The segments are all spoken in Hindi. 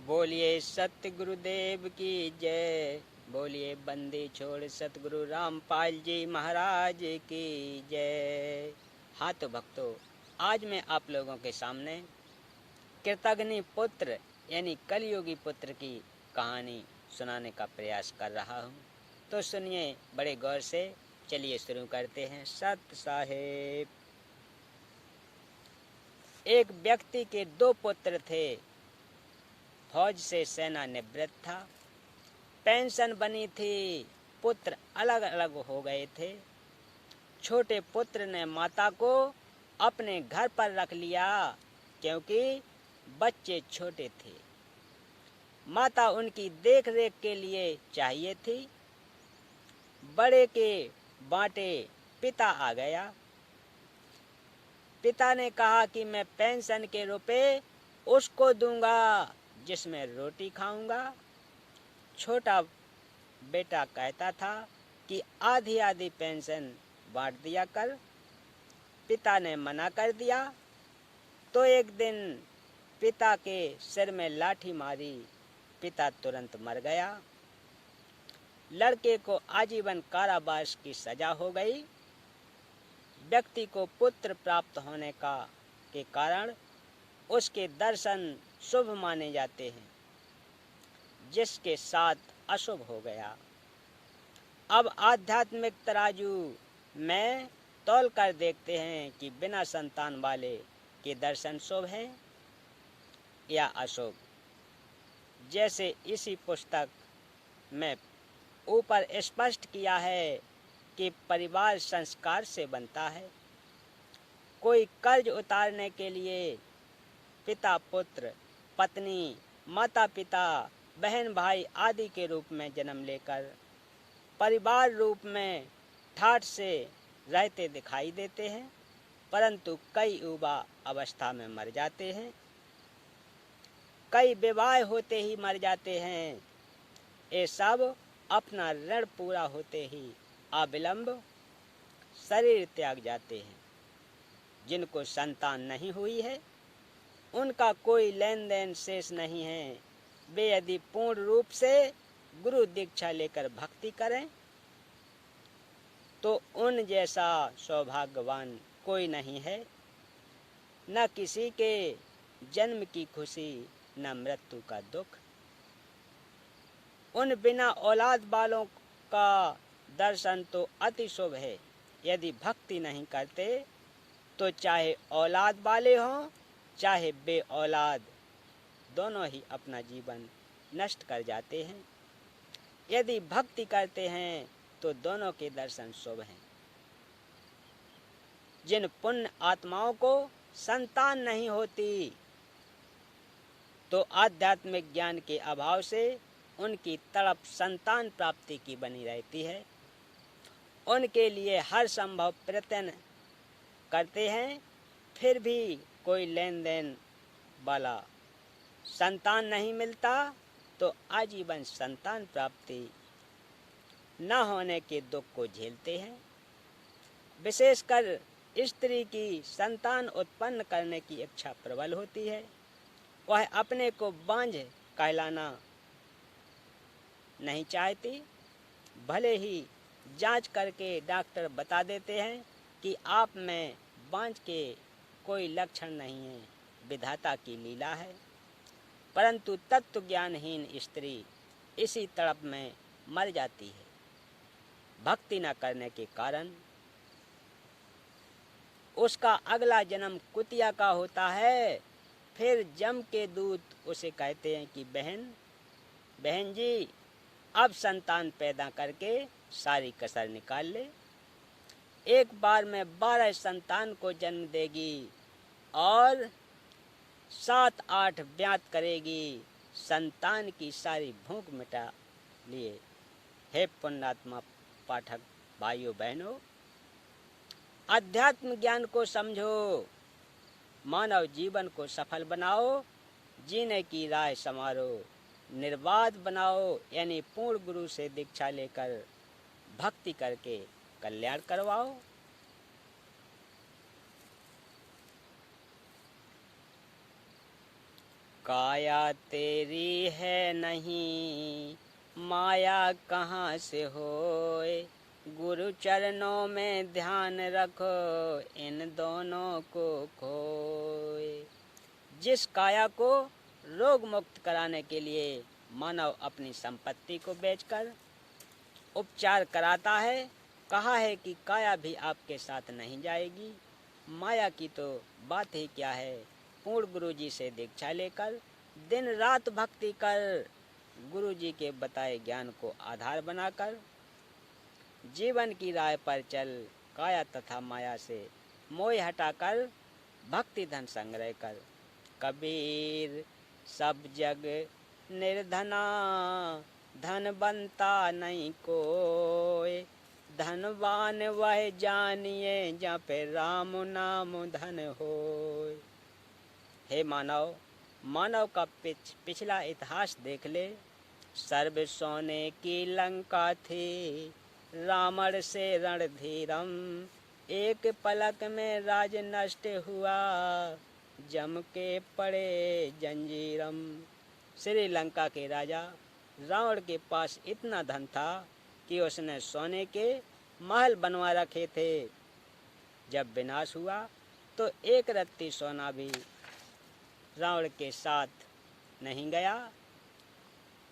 बोलिए सत्य गुरुदेव की जय। बोलिए बंदी छोड़ सतगुरु रामपाल जी महाराज की जय। हाँ तो भक्तों, आज मैं आप लोगों के सामने कृतघ्नि पुत्र यानी कलयुगी पुत्र की कहानी सुनाने का प्रयास कर रहा हूँ। तो सुनिए बड़े गौर से। चलिए शुरू करते हैं। सत साहेब। एक व्यक्ति के दो पुत्र थे। फौज से सेना निवृत्त था। पेंशन बनी थी। पुत्र अलग अलग हो गए थे। छोटे पुत्र ने माता को अपने घर पर रख लिया क्योंकि बच्चे छोटे थे। माता उनकी देख रेख के लिए चाहिए थी। बड़े के बांटे पिता आ गया। पिता ने कहा कि मैं पेंशन के रुपए उसको दूंगा जिसमें रोटी खाऊंगा। छोटा बेटा कहता था कि आधी आधी पेंशन बांट दिया कर। पिता ने मना कर दिया तो एक दिन पिता के सिर में लाठी मारी। पिता तुरंत मर गया। लड़के को आजीवन कारावास की सजा हो गई। व्यक्ति को पुत्र प्राप्त होने के कारण उसके दर्शन शुभ माने जाते हैं, जिसके साथ अशुभ हो गया। अब आध्यात्मिक तराजू में तौल कर देखते हैं कि बिना संतान वाले के दर्शन शुभ हैं या अशुभ। जैसे इसी पुस्तक में ऊपर स्पष्ट किया है कि परिवार संस्कार से बनता है। कोई कर्ज उतारने के लिए पिता पुत्र, पत्नी, माता पिता, बहन भाई आदि के रूप में जन्म लेकर परिवार रूप में ठाठ से रहते दिखाई देते हैं, परंतु कई युवा अवस्था में मर जाते हैं। कई विवाह होते ही मर जाते हैं। ये सब अपना ऋण पूरा होते ही अविलंब शरीर त्याग जाते हैं। जिनको संतान नहीं हुई है उनका कोई लेन देन शेष नहीं है। वे यदि पूर्ण रूप से गुरु दीक्षा लेकर भक्ति करें तो उन जैसा सौभाग्यवान कोई नहीं है। न किसी के जन्म की खुशी, न मृत्यु का दुख। उन बिना औलाद वालों का दर्शन तो अति शुभ है। यदि भक्ति नहीं करते तो चाहे औलाद वाले हों चाहे बे औलाद, दोनों ही अपना जीवन नष्ट कर जाते हैं। यदि भक्ति करते हैं तो दोनों के दर्शन शुभ हैं। जिन पुण्य आत्माओं को संतान नहीं होती तो आध्यात्मिक ज्ञान के अभाव से उनकी तड़प संतान प्राप्ति की बनी रहती है। उनके लिए हर संभव प्रयत्न करते हैं, फिर भी कोई लेन देन वाला संतान नहीं मिलता तो आजीवन संतान प्राप्ति न होने के दुख को झेलते हैं। विशेषकर स्त्री की संतान उत्पन्न करने की इच्छा प्रबल होती है। वह अपने को बांझ कहलाना नहीं चाहती। भले ही जांच करके डॉक्टर बता देते हैं कि आप में बांझ के कोई लक्षण नहीं है, विधाता की लीला है, परंतु तत्व ज्ञानहीन स्त्री इसी तड़प में मर जाती है। भक्ति न करने के कारण उसका अगला जन्म कुतिया का होता है। फिर जम के दूत उसे कहते हैं कि बहन जी, अब संतान पैदा करके सारी कसर निकाल ले। एक बार में 12 संतान को जन्म देगी और 7-8 ब्यात करेगी। संतान की सारी भूख मिटा लिए। हे पुण्यात्मा पाठक भाइयों बहनों, अध्यात्म ज्ञान को समझो, मानव जीवन को सफल बनाओ, जीने की राह संवारो, निर्बाध बनाओ यानी पूर्ण गुरु से दीक्षा लेकर भक्ति करके कल्याण करवाओ। काया तेरी है नहीं, माया कहाँ से होए। गुरु चरणों में ध्यान रखो, इन दोनों को खोए। जिस काया को रोग मुक्त कराने के लिए मानव अपनी संपत्ति को बेचकर उपचार कराता है, कहा है कि काया भी आपके साथ नहीं जाएगी। माया की तो बात ही क्या है। पूर्ण गुरु जी से दीक्षा लेकर दिन रात भक्ति कर, गुरु जी के बताए ज्ञान को आधार बनाकर जीवन की राह पर चल। काया तथा माया से मोह हटाकर भक्ति धन संग्रह कर। कबीर सब जग निर्धना, धन बनता नहीं कोय। धनवान वह जानिए, जप राम नाम धन होय। हे मानव, मानव का पिछला इतिहास देख ले। सर्व सोने की लंका थी, रावण से रणधीरम। एक पलक में राज नष्ट हुआ, जम के पड़े जंजीरम। श्रीलंका के राजा रावण के पास इतना धन था कि उसने सोने के महल बनवा रखे थे। जब विनाश हुआ तो एक रत्ती सोना भी रावण के साथ नहीं गया।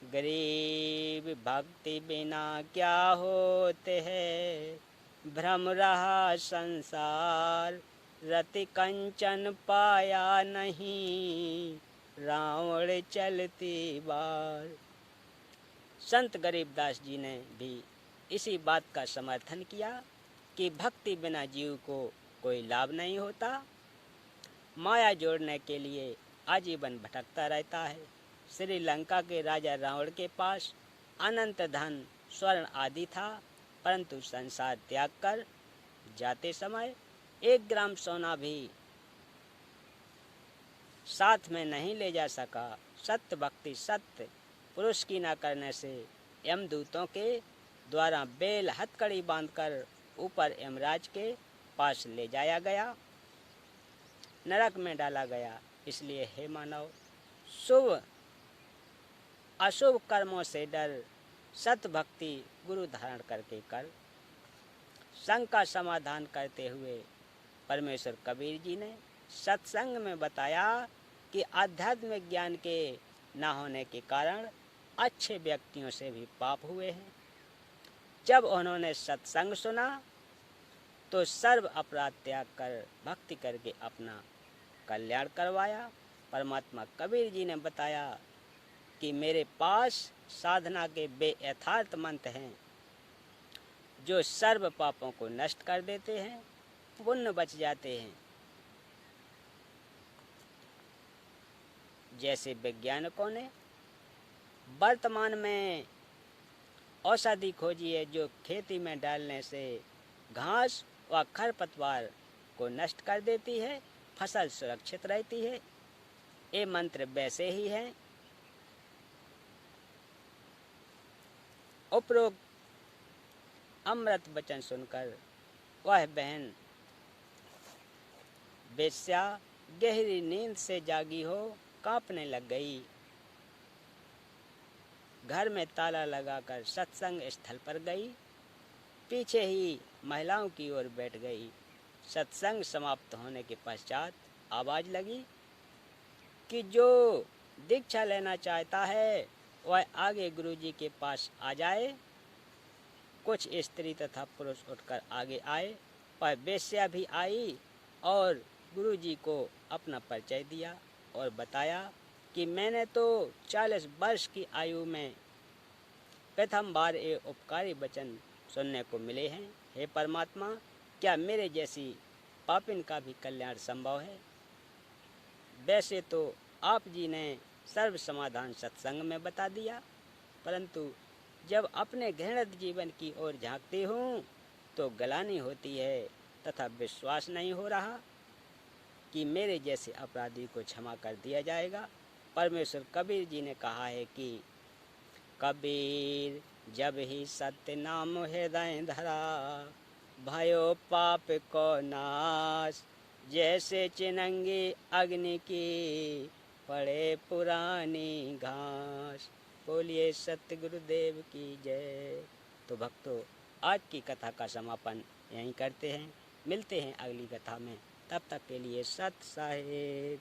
गरीब भक्ति बिना क्या होते हैं, भ्रम रहा संसार। रति कंचन पाया नहीं, रावण चलती बार। संत गरीबदास जी ने भी इसी बात का समर्थन किया कि भक्ति बिना जीव को कोई लाभ नहीं होता। माया जोड़ने के लिए आजीवन भटकता रहता है। श्रीलंका के राजा रावण के पास अनंत धन स्वर्ण आदि था, परंतु संसार त्याग कर जाते समय 1 ग्राम सोना भी साथ में नहीं ले जा सका। सत्य भक्ति सत्य पुरुष की न करने से यमदूतों के द्वारा बेल हथकड़ी बांधकर ऊपर यमराज के पास ले जाया गया, नरक में डाला गया। इसलिए हे मानव, शुभ अशुभ कर्मों से डर, सत्य भक्ति गुरु धारण करके कर। संग का समाधान करते हुए परमेश्वर कबीर जी ने सत्संग में बताया कि आध्यात्मिक ज्ञान के न होने के कारण अच्छे व्यक्तियों से भी पाप हुए हैं। जब उन्होंने सत्संग सुना तो सर्व अपराध त्याग कर भक्ति करके अपना कल्याण करवाया। परमात्मा कबीर जी ने बताया कि मेरे पास साधना के बेयथार्थ मंत्र हैं, जो सर्व पापों को नष्ट कर देते हैं, पुण्य बच जाते हैं। जैसे वैज्ञानिकों ने वर्तमान में औषधि खोजी है, जो खेती में डालने से घास व खरपतवार को नष्ट कर देती है, फसल सुरक्षित रहती है। ये मंत्र वैसे ही हैं। उपरोक्त अमृत वचन सुनकर वह बहन बेश्या गहरी नींद से जागी हो कांपने लग गई। घर में ताला लगाकर सत्संग स्थल पर गई, पीछे ही महिलाओं की ओर बैठ गई। सत्संग समाप्त होने के पश्चात आवाज लगी कि जो दीक्षा लेना चाहता है वह आगे गुरुजी के पास आ जाए। कुछ स्त्री तथा पुरुष उठकर आगे आए। वह वेश्या भी आई और गुरुजी को अपना परिचय दिया और बताया कि मैंने तो 40 वर्ष की आयु में प्रथम बार ये उपकारी वचन सुनने को मिले हैं। हे परमात्मा, क्या मेरे जैसी पापिन का भी कल्याण संभव है? वैसे तो आप जी ने सर्व समाधान सत्संग में बता दिया, परंतु जब अपने घृणित जीवन की ओर झांकती हूँ तो ग्लानि होती है तथा विश्वास नहीं हो रहा कि मेरे जैसे अपराधी को क्षमा कर दिया जाएगा। परमेश्वर कबीर जी ने कहा है कि कबीर जब ही सत्य नाम हृदय धरा, भयो पाप को नाश। जैसे चिनंगी अग्नि की पड़े पुरानी घास। बोलिए सत्य गुरुदेव की जय। तो भक्तों, आज की कथा का समापन यहीं करते हैं। मिलते हैं अगली कथा में। तब तक के लिए सत साहिब।